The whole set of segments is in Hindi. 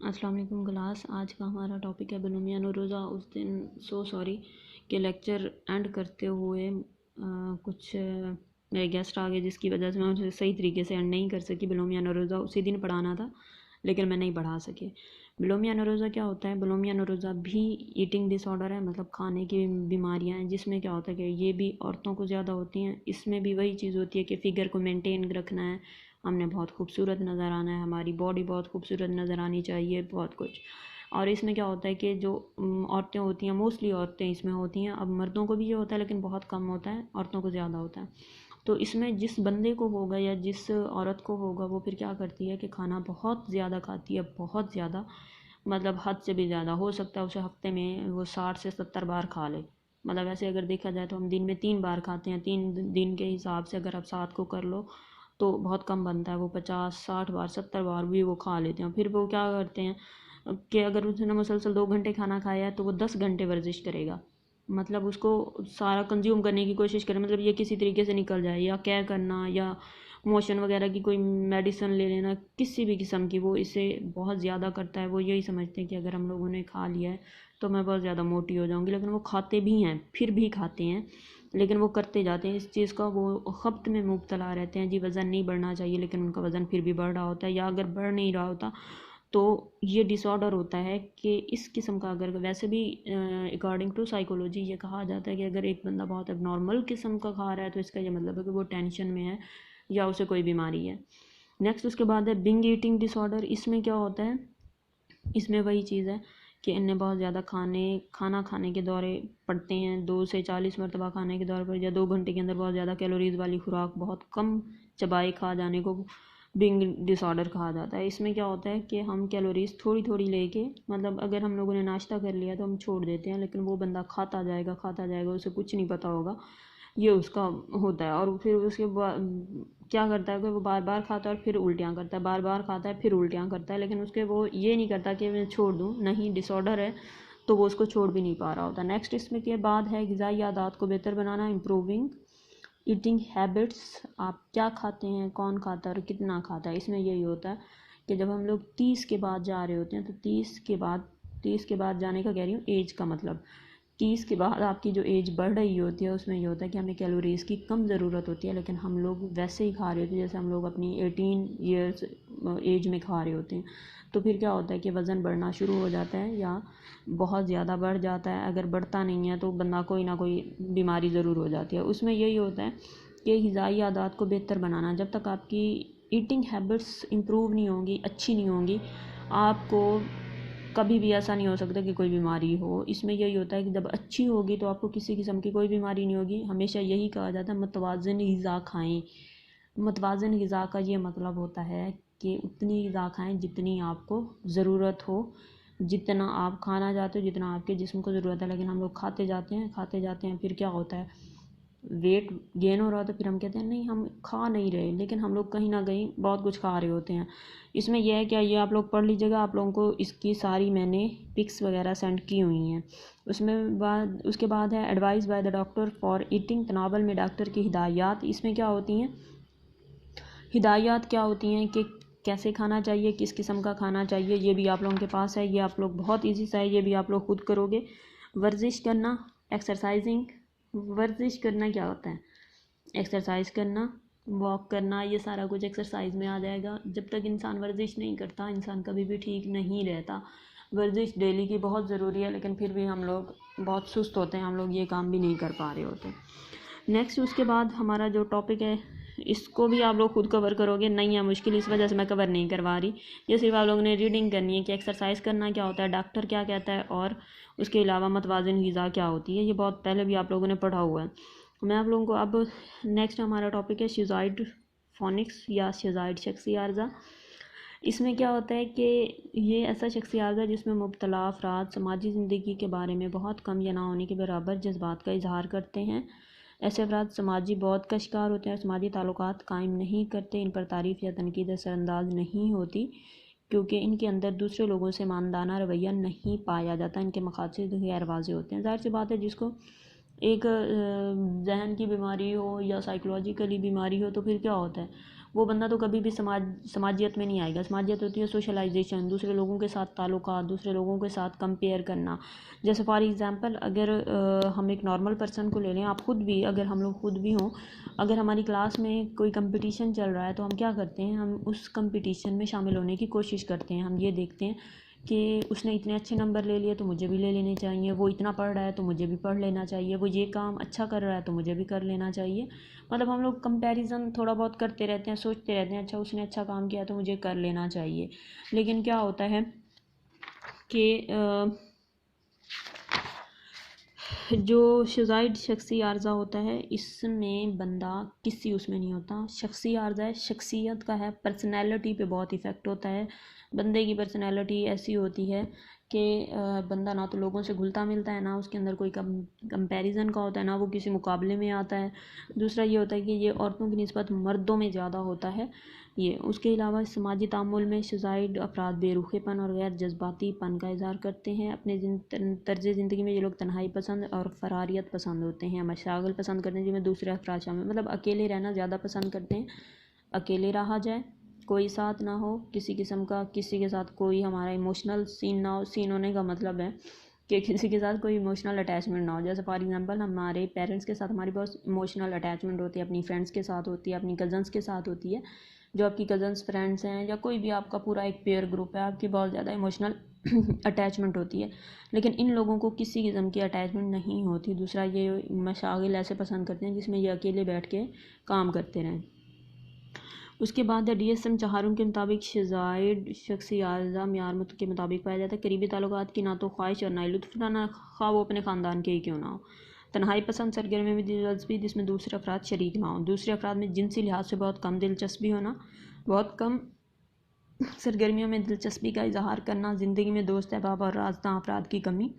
अस्सलाम वालेकुम क्लास। आज का हमारा टॉपिक है बुलिमिया नौरोज़ा। उस दिन सॉरी कि लेक्चर एंड करते हुए कुछ मेरे गेस्ट आ गए, जिसकी वजह से मैं उसे सही तरीके से एंड नहीं कर सकी। बुलिमिया नौरोज़ा उसी दिन पढ़ाना था लेकिन मैं नहीं पढ़ा सके। बुलिमिया नौरोज़ा क्या होता है? बुलिमिया नौरोज़ा भी ईटिंग डिसऑर्डर है, मतलब खाने की बीमारियां हैं, जिसमें क्या होता है कि ये भी औरतों को ज़्यादा होती हैं। इसमें भी वही चीज़ होती है कि फ़िगर को मेंटेन रखना है, हमने बहुत खूबसूरत नज़र आना है, हमारी बॉडी बहुत खूबसूरत नज़र आनी चाहिए, बहुत कुछ। और इसमें क्या होता है कि जो औरतें होती हैं, मोस्टली औरतें इसमें होती हैं। अब मर्दों को भी ये होता है लेकिन बहुत कम होता है, औरतों को ज़्यादा होता है। तो इसमें जिस बंदे को होगा या जिस औरत को होगा वो फिर क्या करती है कि खाना बहुत ज़्यादा खाती है, बहुत ज़्यादा, मतलब हद से भी ज़्यादा। हो सकता है उसे हफ्ते में वो 60 से 70 बार खा ले। मतलब ऐसे अगर देखा जाए तो हम दिन में 3 बार खाते हैं, 3 दिन के हिसाब से अगर आप 7 को कर लो तो बहुत कम बनता है। वो 50 60 बार 70 बार भी वो खा लेते हैं। फिर वो क्या करते हैं कि अगर उसने मुसलसल 2 घंटे खाना खाया है तो वो 10 घंटे वर्जिश करेगा, मतलब उसको सारा कंज्यूम करने की कोशिश करे, मतलब ये किसी तरीके से निकल जाए, या क्या करना, या मोशन वगैरह की कोई मेडिसिन ले लेना, किसी भी किस्म की। वो इसे बहुत ज़्यादा करता है। वो यही समझते हैं कि अगर हम लोगों ने खा लिया है तो मैं बहुत ज़्यादा मोटी हो जाऊंगी, लेकिन वो खाते भी हैं, फिर भी खाते हैं, लेकिन वो करते जाते हैं इस चीज़ का। वो खपत में मुब्तला रहते हैं, जी वज़न नहीं बढ़ना चाहिए, लेकिन उनका वज़न फिर भी बढ़ रहा होता है। या अगर बढ़ नहीं रहा होता तो ये डिसऑर्डर होता है कि इस किस्म का, अगर वैसे भी अकॉर्डिंग टू साइकोलॉजी ये कहा जाता है कि अगर एक बंदा बहुत एबनॉर्मल किस्म का खा रहा है तो इसका ये मतलब है कि वो टेंशन में है या उसे कोई बीमारी है। नेक्स्ट उसके बाद है बिंग ईटिंग डिसऑर्डर। इसमें क्या होता है? इसमें वही चीज़ है कि इन्हें बहुत ज़्यादा खाना खाने के दौरे पड़ते हैं। 2 से 40 मरतबा खाने के दौरे पर या 2 घंटे के अंदर बहुत ज़्यादा कैलोरीज़ वाली खुराक बहुत कम चबाए खा जाने को बिंग डिसऑर्डर कहा जाता है। इसमें क्या होता है कि हम कैलोरीज थोड़ी थोड़ी लेके, मतलब अगर हम लोगों ने नाश्ता कर लिया तो हम छोड़ देते हैं, लेकिन वो बंदा खाता जाएगा, उसे कुछ नहीं पता होगा, ये उसका होता है। और फिर उसके बाद क्या करता है कि वो बार बार खाता है और फिर उल्टियाँ करता है, बार बार खाता है फिर उल्टियाँ करता है, लेकिन उसके वो ये नहीं करता कि मैं छोड़ दूँ, नहीं, डिसऑर्डर है तो वो उसको छोड़ भी नहीं पा रहा होता। नेक्स्ट इसमें के बाद है ग़िज़ाई आदत को बेहतर बनाना, इम्प्रूविंग ईटिंग हैबिट्स। आप क्या खाते हैं, कौन खाता है और कितना खाता है। इसमें यही होता है कि जब हम लोग 30 के बाद जा रहे होते हैं तो 30 के बाद जाने का कह रही हूँ, एज का मतलब 30 के बाद आपकी जो एज बढ़ रही होती है उसमें ये होता है कि हमें कैलोरीज़ की कम ज़रूरत होती है, लेकिन हम लोग वैसे ही खा रहे होते हैं जैसे हम लोग अपनी 18 ईयर्स एज में खा रहे होते हैं। तो फिर क्या होता है कि वज़न बढ़ना शुरू हो जाता है या बहुत ज़्यादा बढ़ जाता है। अगर बढ़ता नहीं है तो बंदा कोई ना कोई बीमारी ज़रूर हो जाती है। उसमें यही होता है कि ग़िज़ाई आदत को बेहतर बनाना। जब तक आपकी ईटिंग हैबिट्स इम्प्रूव नहीं होंगी, अच्छी नहीं होंगी, आपको कभी भी ऐसा नहीं हो सकता कि कोई बीमारी हो। इसमें यही होता है कि जब अच्छी होगी तो आपको किसी किस्म की कोई बीमारी नहीं होगी। हमेशा यही कहा जाता है मुतवाज़िन ग़िज़ा खाएं। मुतवाज़िन ग़िज़ा का ये मतलब होता है कि उतनी ग़िज़ा खाएं जितनी आपको ज़रूरत हो, जितना आप खाना चाहते हो, जितना आपके जिस्म को ज़रूरत है। लेकिन हम लोग खाते जाते हैं, फिर क्या होता है, वेट गेन हो रहा है तो फिर हम कहते हैं नहीं हम खा नहीं रहे, लेकिन हम लोग कहीं ना कहीं बहुत कुछ खा रहे होते हैं। इसमें यह है क्या, ये आप लोग पढ़ लीजिएगा, आप लोगों को इसकी सारी मैंने पिक्स वगैरह सेंड की हुई हैं। उसके बाद है advice by the doctor for eating तनावल में डॉक्टर की हिदायत। इसमें क्या होती हैं हिदायत, क्या होती हैं कि कैसे खाना चाहिए, किस किस्म का खाना चाहिए, ये भी आप लोगों के पास है। ये आप लोग बहुत ईजी सा है, ये भी आप लोग खुद करोगे। वर्जिश करना, एक्सरसाइजिंग। वर्जिश करना क्या होता है? एक्सरसाइज करना, वॉक करना, ये सारा कुछ एक्सरसाइज में आ जाएगा। जब तक इंसान वर्जिश नहीं करता इंसान कभी भी ठीक नहीं रहता। वर्जिश डेली की बहुत ज़रूरी है, लेकिन फिर भी हम लोग बहुत सुस्त होते हैं, हम लोग ये काम भी नहीं कर पा रहे होते। नेक्स्ट उसके बाद हमारा जो टॉपिक है इसको भी आप लोग खुद कवर करोगे, नहीं है मुश्किल, इस वजह से मैं कवर नहीं करवा रही। ये सिर्फ आप लोगों ने रीडिंग करनी है कि एक्सरसाइज करना क्या होता है, डॉक्टर क्या कहता है, और उसके अलावा मुतवाज़िन ग़िज़ा क्या होती है। ये बहुत पहले भी आप लोगों ने पढ़ा हुआ है। मैं आप लोगों को अब नेक्स्ट हमारा टॉपिक है शिज़ॉइड फोनिक्स या शिज़ॉइड शख्सी आर्ज़ा। इसमें क्या होता है कि ये ऐसा शख्सी आर्ज़ा जिसमें मुब्तला अफराद समाजी ज़िंदगी के बारे में बहुत कम या ना होने के बराबर जज्बात का इजहार करते हैं। ऐसे अफराद समाजी बहुत का शिकार होते हैं, समाजी ताल्लुकात कायम नहीं करते, इन पर तारीफ़ या तनकीद असरअंदाज नहीं होती क्योंकि इनके अंदर दूसरे लोगों से मानदाना रवैया नहीं पाया जाता, इनके मकासद गैर वाज़े होते हैं। ज़ाहिर सी बात है, जिसको एक जहन की बीमारी हो या साइकोलॉजिकली बीमारी हो तो फिर क्या होता है, वो बंदा तो कभी भी समाजियत में नहीं आएगा। समाजियत होती है सोशलाइजेशन, दूसरे लोगों के साथ ताल्लुकात, दूसरे लोगों के साथ कंपेयर करना। जैसे फॉर एग्जांपल अगर हम एक नॉर्मल पर्सन को ले लें, आप खुद भी, अगर हम लोग खुद भी हों, अगर हमारी क्लास में कोई कंपटीशन चल रहा है तो हम क्या करते हैं, हम उस कंपटीशन में शामिल होने की कोशिश करते हैं। हम ये देखते हैं कि उसने इतने अच्छे नंबर ले लिए तो मुझे भी ले लेने चाहिए, वो इतना पढ़ रहा है तो मुझे भी पढ़ लेना चाहिए, वो ये काम अच्छा कर रहा है तो मुझे भी कर लेना चाहिए। मतलब हम लोग कंपैरिजन थोड़ा बहुत करते रहते हैं, सोचते रहते हैं अच्छा उसने अच्छा काम किया तो मुझे कर लेना चाहिए। लेकिन क्या होता है कि जो शुजाइड शख्सी आर्जा होता है, इसमें बंदा किसी उसमें नहीं होता। शख्सी आर्जा है, शख्सियत का है, पर्सनैलिटी पे बहुत इफ़ेक्ट होता है। बंदे की पर्सनैलिटी ऐसी होती है कि बंदा ना तो लोगों से घुलता मिलता है, ना उसके अंदर कोई कंपैरिजन का होता है, ना वो किसी मुकाबले में आता है। दूसरा ये होता है कि ये औरतों की निस्बत मर्दों में ज़्यादा होता है ये। उसके अलावा समाजी तामुल में शुजाइड अफराद बेरुखेपन और गैर जज्बातीपन का इजहार करते हैं। अपने तर्ज ज़िंदगी में ये लोग तन्हाई पसंद और फरारियत पसंद होते हैं, मशागल पसंद करते हैं जिनमें दूसरे अफराद शामिल, मतलब अकेले रहना ज़्यादा पसंद करते हैं। अकेले रहा जाए, कोई साथ ना हो किसी किस्म का, किसी के साथ कोई हमारा इमोशनल सीन ना हो। सीन होने का मतलब है कि किसी के साथ कोई इमोशनल अटैचमेंट ना हो। जैसे फॉर एग्जांपल हमारे पेरेंट्स के साथ हमारी बहुत इमोशनल अटैचमेंट होती है, अपनी फ्रेंड्स के साथ होती है, अपनी कज़न्स के साथ होती है। जो आपकी कज़न्स फ्रेंड्स हैं या कोई भी आपका पूरा एक पेयर ग्रुप है, आपकी बहुत ज़्यादा इमोशनल अटैचमेंट होती है। लेकिन इन लोगों को किसी किस्म की अटैचमेंट नहीं होती। दूसरा, ये मशागिल ऐसे पसंद करते हैं जिसमें ये अकेले बैठ के काम करते रहें। उसके बाद DSM चहारून के मुताबिक शुजाइड शख्सी आर्जा म्यार के मुताबिक पाया जाता है। करीबी ताल्लुकात की ना तो ख्वाहिश और ना ही लुत्फ़ उठाना, खा वो अपने ख़ानदान के ही क्यों ना हो। तन्हाई पसंद सरगर्मी में दिलचस्पी जिसमें दूसरे अफराद शरीक ना हो। दूसरे अफराद में जिनसी लिहाज से बहुत कम दिलचस्पी होना, बहुत कम सरगर्मियों में दिलचस्पी का इजहार करना, ज़िंदगी में दोस्त अहबाब और राज़दां अफराद की कमी,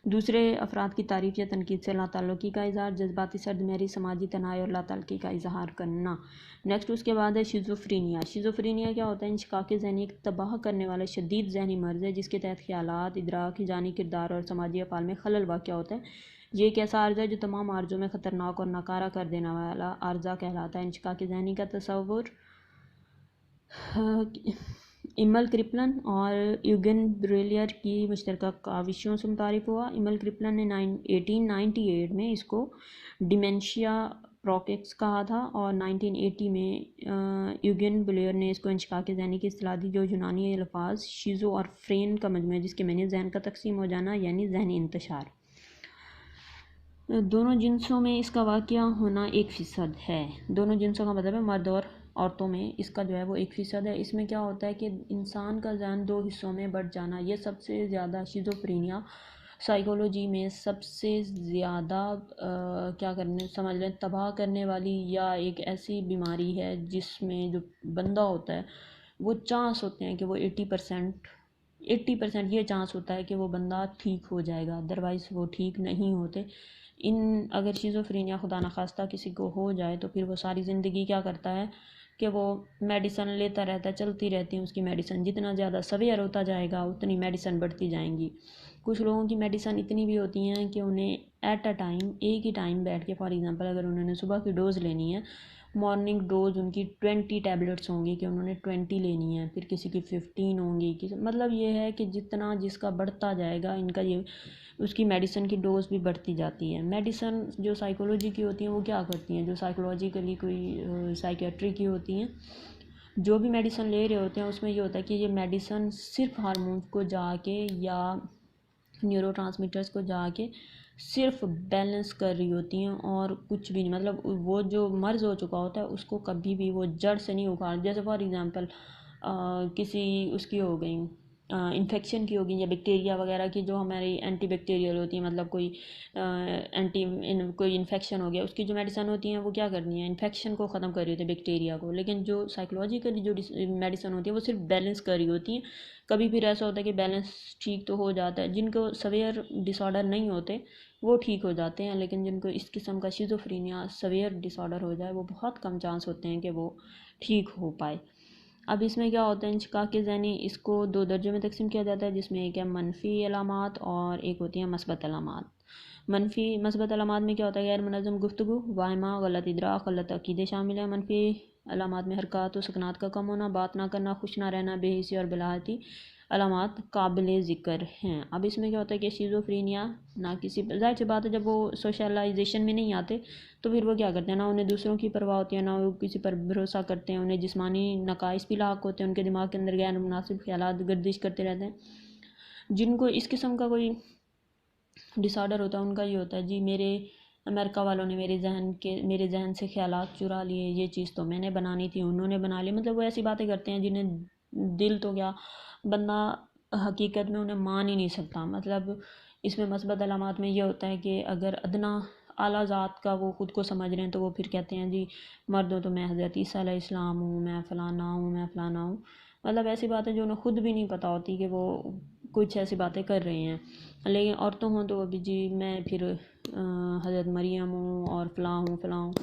दूसरे अफराद की तारीफ़ या तनकीद से लाताल्लुकी का इजहार, जज्बाती सर्दमेरी, समाजी तनाई और लाताल्लुकी का इजहार करना। नेक्स्ट उसके बाद है शिज़ोफ्रीनिया। शिज़ोफ्रीनिया क्या होता है? इंशिकाक़ ज़हनी एक तबाह करने वाला शदीद ज़हनी मर्ज़ है जिसके तहत ख़यालात, इदराक, जानी किरदार और समाजी अफ़ाल में खलल वाक़या होता है। ये एक ऐसा आर्ज़ा है जो तमाम आर्ज़ों में ख़तरनाक और नाकारा कर देने वाला आर्ज़ा कहलाता है। इंशिकाक़ ज़हनी का तसव्वुर इमल क्रिप्लन और यूगेन ब्रेलियर की मुश्तरका काविशों से मुतारिफ़ हुआ। इमल क्रिप्लन ने 1898 में इसको डिमेंशिया प्रोकेक्स कहा था और 1980 में यूगेन ब्रेलियर ने इसको इंशिकाक़ ज़हनी की इस्तिलाह दी, जो यूनानी अल्फाज शीज़ो और फ्रेन का मजमू है जिसके मैंने जहन का तकसीम हो जाना यानी ज़हनी इंतशार। दोनों जिन्सों में इसका वाक़या होना 1% है। दोनों जिन्सों का मतलब है मर्द और औरतों में इसका जो है वो 1% है। इसमें क्या होता है कि इंसान का जहन 2 हिस्सों में बढ़ जाना, ये सबसे ज़्यादा शिज़ोफ्रेनिया साइकोलॉजी में सबसे ज़्यादा क्या करने समझ लें तबाह करने वाली या एक ऐसी बीमारी है जिसमें जो बंदा होता है वो चांस होते हैं कि वो 80% ये चांस होता है कि वो बंदा ठीक हो जाएगा, अदरवाइज़ वो ठीक नहीं होते। अगर शिज़ोफ्रेनिया खुदा न खास्ता किसी को हो जाए तो फिर वो सारी ज़िंदगी क्या करता है कि वो मेडिसन लेता रहता है, चलती रहती है उसकी मेडिसन। जितना ज़्यादा सवेयर होता जाएगा उतनी मेडिसन बढ़ती जाएंगी। कुछ लोगों की मेडिसन इतनी भी होती हैं कि उन्हें एट अ टाइम, एक ही टाइम बैठ के, फॉर एग्ज़ाम्पल अगर उन्होंने सुबह की डोज़ लेनी है, मॉर्निंग डोज उनकी 20 टैबलेट्स होंगी कि उन्होंने 20 लेनी है, फिर किसी की 15 होंगी, मतलब ये है कि जितना जिसका बढ़ता जाएगा इनका ये उसकी मेडिसन की डोज़ भी बढ़ती जाती है। मेडिसन जो साइकोलॉजी की होती हैं वो क्या करती हैं, जो साइकोलॉजिकली कोई साइकेट्री की होती हैं, जो भी मेडिसन ले रहे होते हैं उसमें ये होता है कि ये मेडिसन सिर्फ हार्मोन्स को जाके या न्यूरोट्रांसमीटर्स को जाके सिर्फ बैलेंस कर रही होती हैं और कुछ भी नहीं। मतलब वो जो मर्ज़ हो चुका होता है उसको कभी भी वो जड़ से नहीं उखाड़। जैसे फॉर एग्ज़ाम्पल किसी उसकी हो गई इन्फेक्शन की होगी या बैक्टीरिया वगैरह की, जो हमारी एंटी बैक्टीरियल होती है, मतलब कोई कोई इन्फेक्शन हो गया, उसकी जो मेडिसन होती हैं वो क्या करनी है, इन्फेक्शन को ख़त्म कर रही होती है, बैक्टीरिया को। लेकिन जो साइकोलॉजिकली जो मेडिसन होती है वो सिर्फ बैलेंस कर रही होती हैं। कभी फिर ऐसा होता है कि बैलेंस ठीक तो हो जाता है, जिनको सवेयर डिसऑर्डर नहीं होते वो ठीक हो जाते हैं, लेकिन जिनको इस किस्म का शिज़ोफ्रेनिया सवेयर डिसऑर्डर हो जाए वो बहुत कम चांस होते हैं कि वो ठीक हो पाए। अब इसमें क्या होता है, इंशिकाक़ ज़हनी इसको 2 दर्जों में तकसीम किया जाता है, जिसमें एक है मनफी अलामात और एक होती है मस्बत अलामात। मस्बत अलामात में क्या होता है, गैर मुनज़्ज़म गुफ्तगू, वाहिमा, गलत इदराक, गलत अक़ीदे शामिल है। मनफी अलामात में हरकत व सकनात का कम होना, बात ना करना, खुश ना रहना, बेहिसी और बिलाहती अलामात काबिल ज़िक्र हैं। अब इसमें क्या होता है कि शिज़ोफ्रेनिया ना किसी, ज़ाहिर सी बात है जब वो सोशलाइजेशन में नहीं आते तो फिर वो क्या करते हैं, ना उन्हें दूसरों की परवाह होती है, ना वो किसी पर भरोसा करते हैं, उन्हें जिस्मानी नकाइस भी लाक होते हैं, उनके दिमाग के अंदर गैर मुनासिब ख्यालात गर्दिश करते रहते हैं। जिनको इस किस्म का कोई डिसऑर्डर होता है उनका ये होता है जी मेरे अमेरिका वालों ने मेरे जहन से ख्यालात चुरा लिए, ये चीज़ तो मैंने बनानी थी उन्होंने बना ली। मतलब वो ऐसी बातें करते हैं जिन्हें दिल तो क्या बंदा हकीकत में उन्हें मान ही नहीं सकता। मतलब इसमें मस्बत अलामात में ये होता है कि अगर अदना आला ज़ात का वो ख़ुद को समझ रहे हैं तो वो फिर कहते हैं जी मर्द हो तो मैं हज़रत ईसा अलैहिस्सलाम हूँ, मैं फ़लाना हूँ, मैं फ़लाना हूँ। मतलब ऐसी बातें जो उन्हें ख़ुद भी नहीं पता होती कि वो कुछ ऐसी बातें कर रहे हैं। लेकिन औरतों हों तो अभी जी मैं फिर हज़रत मरियम हूँ और फ़लाँ हूँ फ़लाँ हूँ,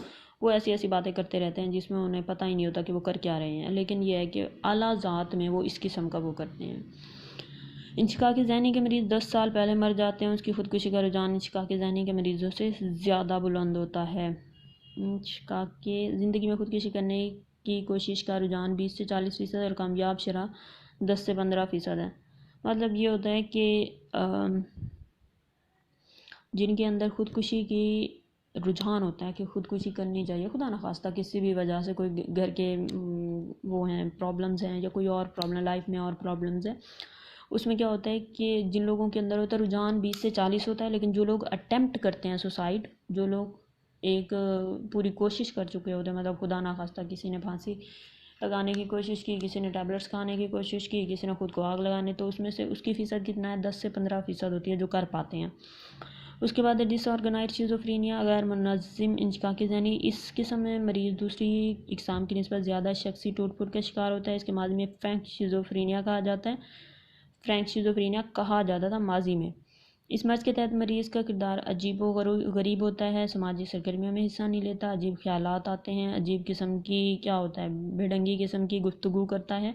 वो ऐसी ऐसी बातें करते रहते हैं जिसमें उन्हें पता ही नहीं होता कि वो कर क्या रहे हैं। लेकिन यह है कि आला ज़ात में वो इस किस्म का वो करते हैं। इंशिकाक ज़हनी के मरीज़ 10 साल पहले मर जाते हैं, उसकी ख़ुदकुशी का रुझान इंशिकाक ज़हनी के मरीज़ों से ज़्यादा बुलंद होता है। इंशिकाक के ज़िंदगी में ख़ुदकुशी करने की कोशिश का रुझान 20 से 40% और कामयाब शरह 10 से 15% है। मतलब ये होता है कि जिनके अंदर ख़ुदकुशी की रुझान होता है कि ख़ुदकुशी करनी चाहिए, खुदा न खास्ता किसी भी वजह से कोई घर के वो हैं प्रॉब्लम्स हैं या कोई और प्रॉब्लम लाइफ में और प्रॉब्लम्स है, उसमें क्या होता है कि जिन लोगों के अंदर होता है रुझान 20 से 40 होता है, लेकिन जो लोग अटेम्प्ट करते हैं सुसाइड, जो लोग एक पूरी कोशिश कर चुके होते हैं, मतलब खुदा न खास्ता किसी ने फांसी लगाने की कोशिश की, किसी ने टैबलेट्स खाने की कोशिश की, किसी ने खुद को आग लगाने, तो उसमें से उसकी फ़ीसद कितना है 10 से 15% होती है जो कर पाते हैं। उसके बाद है डिसऑर्गेनाइज्ड शिज़ोफ्रेनिया गैर मुनज़्ज़म इंशिकाक ज़हनी। इस किस्म में मरीज़ दूसरी इकसाम की निस्बत ज़्यादा शख्सी टूट-फूट का शिकार होता है। इसके माजी में फ्रैंक शिज़ोफ्रेनिया कहा जाता था माजी में। इस मर्ज़ के तहत मरीज़ का किरदार अजीब व गरीब होता है, समाजी सरगर्मियों में हिस्सा नहीं लेता, अजीब ख्यालात आते हैं, अजीब किस्म की क्या होता है बेढंगी किस्म की गुफ्तगू करता है,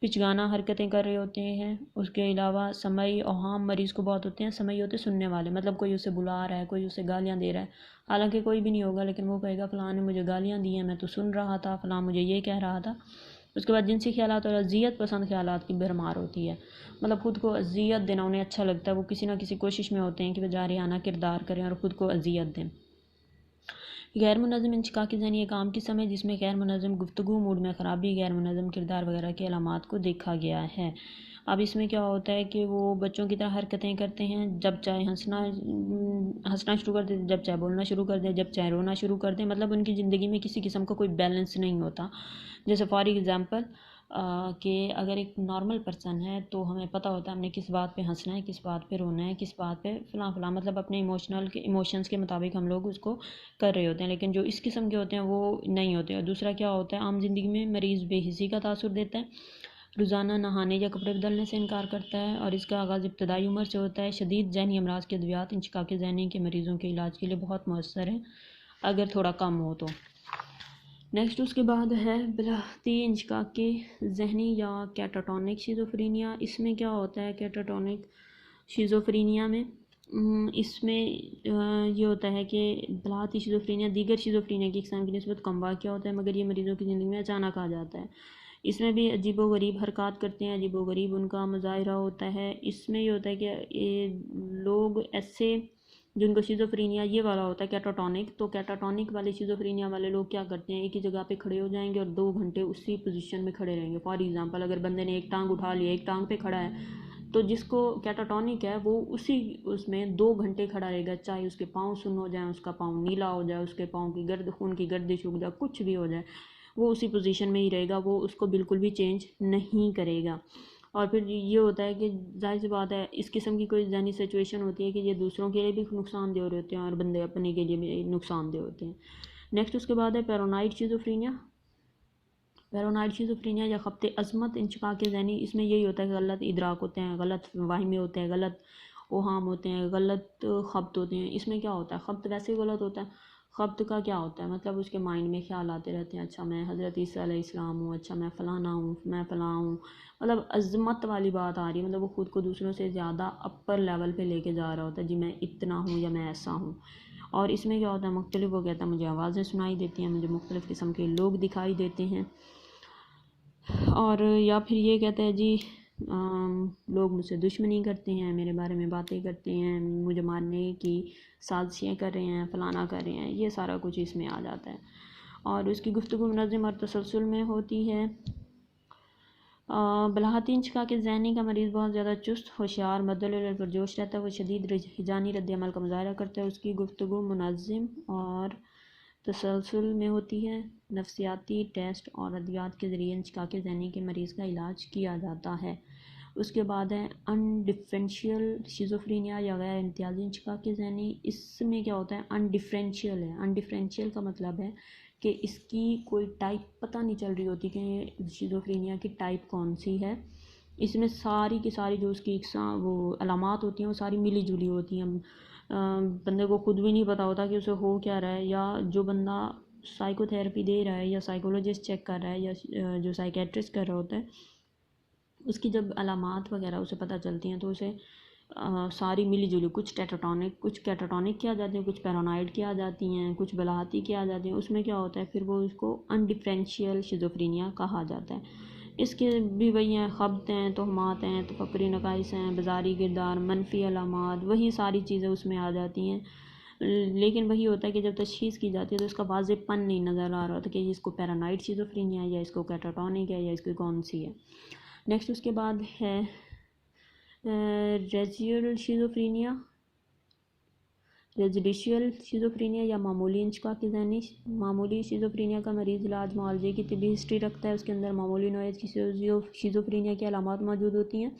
पिचगाना हरकतें कर रहे होते हैं। उसके अलावा समई औहाम मरीज़ को बहुत होते हैं। समई होते सुनने वाले, मतलब कोई उसे बुला रहा है, कोई उसे गालियाँ दे रहा है, हालांकि कोई भी नहीं होगा लेकिन वो कहेगा फ़लाँ ने मुझे गालियाँ दी हैं, मैं तो सुन रहा था, फ़लाँ मुझे ये कह रहा था। उसके बाद जिनसी ख्यालात और अजियत पसंद ख्यालात की भरमार होती है, मतलब ख़ुद को अजियत देना उन्हें अच्छा लगता है, वो किसी ना किसी कोशिश में होते हैं कि वह जारियाना किरदार करें और ख़ुद को अजियत दें। गैर मुनज़्ज़म इंशिकाक ज़हनी एक आम किस्म है जिसमें गैर मुनज़्ज़म गुफ्तगू, मूड में ख़राबी, गैर मुनज़्ज़म किरदार वगैरह के अलामात को देखा गया है। अब इसमें क्या होता है कि वो बच्चों की तरह हरकतें करते हैं, जब चाहे हंसना शुरू कर दें, जब चाहे बोलना शुरू कर दें, जब चाहे रोना शुरू कर दें। मतलब उनकी ज़िंदगी में किसी किस्म का कोई बैलेंस नहीं होता। जैसे फॉर एग्ज़ाम्पल कि अगर एक नॉर्मल पर्सन है तो हमें पता होता है हमने किस बात पे हंसना है, किस बात पे रोना है, किस बात पे फ़लाँ मतलब अपने इमोशंस के मुताबिक हम लोग उसको कर रहे होते हैं। लेकिन जो इस किस्म के होते हैं वो नहीं होते। और दूसरा क्या होता है, आम ज़िंदगी में मरीज़ बेहिसी का तासुर देता है, रोज़ाना नहाने या कपड़े बदलने से इनकार करता है और इसका आगाज़ इब्तदाई उम्र से होता है। शदीद ज़हनी अमराज के अद्वियात इंशिकाक ज़हनी के मरीज़ों के इलाज के लिए बहुत मौसर हैं अगर थोड़ा कम हो तो। नेक्स्ट उसके बाद है बिलाती इंशिकाक ज़हनी या कैटाटोनिक शिज़ोफ्रेनिया। इसमें क्या होता है कैटाटोनिक शिज़ोफ्रेनिया में, इसमें ये होता है कि बिलाती शिज़ोफ्रेनिया दीगर शिज़ोफ्रेनिया की इकसाम की निस्बत कम वाक़या होता है, मगर ये मरीज़ों की ज़िंदगी में अचानक आ जाता है। इसमें भी अजीबो गरीब हरकत करते हैं, अजीबो गरीब उनका मुज़ाहिरा होता है। इसमें ये होता है कि ये लोग ऐसे जिनको शिज़ोफ्रेनिया ये वाला होता है कैटाटोनिक, तो कैटाटोनिक वाले शिज़ोफ्रेनिया वाले लोग क्या करते हैं, एक ही जगह पे खड़े हो जाएंगे और 2 घंटे उसी पोजीशन में खड़े रहेंगे। फॉर एग्जांपल अगर बंदे ने एक टांग उठा लिया, एक टांग पे खड़ा है, तो जिसको कैटाटोनिक है वो उसी उसमें 2 घंटे खड़ा रहेगा, चाहे उसके पाँव सुन्न हो जाए, उसका पाँव नीला हो जाए, उसके पाँव की खून की गर्दिश उग जाए, कुछ भी हो जाए, वो उसी पोजीशन में ही रहेगा, वो उसको बिल्कुल भी चेंज नहीं करेगा। और फिर ये होता है कि जाहिर सी बात है इस किस्म की कोई ज़हनी सिचुएशन होती है कि ये दूसरों के लिए भी नुकसानदेह होते हैं और बंदे अपने के लिए भी नुकसानदेह होते हैं। नेक्स्ट उसके बाद है पैरानॉइड शिज़ोफ्रेनिया। पैरानॉइड शिज़ोफ्रेनिया या खब्ते अज़मत इंशिकाक ज़हनी, इसमें यही होता है कि गलत इदराक होते हैं, गलत वाहिमे होते हैं, गलत ओहाम होते हैं, गलत खब्त होते हैं। इसमें क्या होता है, खब्त वैसे ही गलत होता है। खब्त का क्या होता है, मतलब उसके माइंड में ख्याल आते रहते हैं, अच्छा मैं हज़रत ईसा अलैहिस्सलाम हूँ, अच्छा मैं फ़लाना हूँ, मैं फ़लाँ हूँ, मतलब अज़मत वाली बात आ रही है, मतलब वो ख़ुद को दूसरों से ज़्यादा अपर लेवल पे लेके जा रहा होता है, जी मैं इतना हूँ या मैं ऐसा हूँ। और इसमें क्या होता है, मुख्तलिफ वो कहता है मुझे आवाज़ें सुनाई देती हैं, मुझे मुख्तलिफ़ किस्म के लोग दिखाई देते हैं, और या फिर ये कहता है जी लोग मुझसे दुश्मनी करते हैं, मेरे बारे में बातें करते हैं, मुझे मारने की साजिशें कर रहे हैं, फ़लाना कर रहे हैं, ये सारा कुछ इसमें आ जाता है। और उसकी गुफ्तगू मुनज़्ज़म और तसलसल में होती है। बलाहतीन शिका के ज़हनी का मरीज़ बहुत ज़्यादा चुस्त, होशियार, मद्दल पुरजोश रहता है, वो शदीद हिजानी रद्द-ए-अमल का मुज़ाहरा करता है। उसकी गुफ्तगू मुनज़्ज़म और तसलसल में होती है। नफ्सियाती टेस्ट और अद्वियात के ज़रिए शिका के ज़हनी के मरीज़ का इलाज किया जाता है। उसके बाद है अनडिफरेंशियल शिज़ोफ्रेनिया या गैर इम्तियाज़ी शिका के ज़हनी। इसमें क्या होता है, अनडिफरेंशियल है। अनडिफरेंशियल का मतलब है कि इसकी कोई टाइप पता नहीं चल रही होती कि शिज़ोफ्रेनिया की टाइप कौन सी है। इसमें सारी की सारी जो उसकी वो अलामात होती हैं वो सारी मिली जुली होती हैं। बंदे को खुद भी नहीं पता होता कि उसे हो क्या रहा है, या जो बंदा साइकोथेरेपी दे रहा है या साइकोलॉजिस्ट चेक कर रहा है या जो साइकेट्रिस्ट कर रहा होता है, उसकी जब अलामात वगैरह उसे पता चलती हैं तो उसे सारी मिली जुली, कुछ कैटाटॉनिक की आ जाती हैं, कुछ पैरानॉइड की आ जाती हैं, कुछ बलाहती की आ जाती हैं। उसमें क्या होता है, फिर वो उसको अनडिफरेंशियल शिज़ोफ्रेनिया कहा जाता है। इसके भी वही हैं, ख़ब्त हैं, तोहमात हैं, तफक्कुरी नकाइस हैं, बाज़ारी किरदार, मनफी अलामात, वही सारी चीज़ें उसमें आ जाती हैं। लेकिन वही होता है कि जब तशख़ीस की जाती है तो उसका वाज़ेहपन नहीं नज़र आ रहा होता कि इसको पैरानॉइड शिज़ोफ्रेनिया है या इसको कैटाटॉनिक है या इसकी कौन सी है। नेक्स्ट उसके बाद है रेजिडुअल शिज़ोफ्रेनिया या मामूली इंशिका की ज़हनी। मामूली शिज़ोफ्रेनिया का मरीज़ इलाज मुआलजे की तिबी हिस्ट्री रखता है। उसके अंदर मामूली नोयत की शिज़ोफ्रेनिया की अलामात मौजूद होती हैं।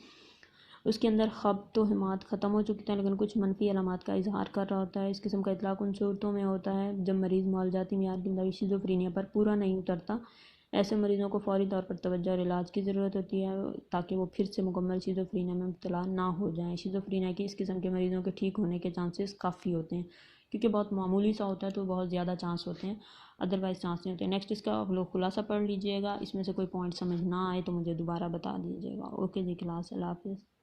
उसके अंदर ख़ब्त तोहमात ख़त्म हो चुकी हैं लेकिन कुछ मनफी अलामात का इजहार कर रहा होता है। इस किस्म का इतलाक़ उन सूरतों में होता है जब मरीज़ मुआलजाती मियार के मुताबिक शिज़ोफ्रेनिया पर पूरा नहीं उतरता। ऐसे मरीज़ों को फ़ौरी तौर पर तवज्जो और इलाज की ज़रूरत होती है ताकि वो फिर से मुकम्मल शिज़ोफ्रेनिया में मुब्तला ना हो जाएं। शिज़ोफ्रेनिया के इस किस्म के मरीज़ों के ठीक होने के चांसेस काफ़ी होते हैं, क्योंकि बहुत मामूली सा होता है तो बहुत ज़्यादा चांस होते हैं, अदरवाइज़ चांस नहीं होते। नेक्स्ट इसका आप लोग खुलासा पढ़ लीजिएगा, इसमें से कोई पॉइंट समझ ना आए तो मुझे दोबारा बता दीजिएगा। ओके जी, क्लास, अल्लाह हाफ़िज़।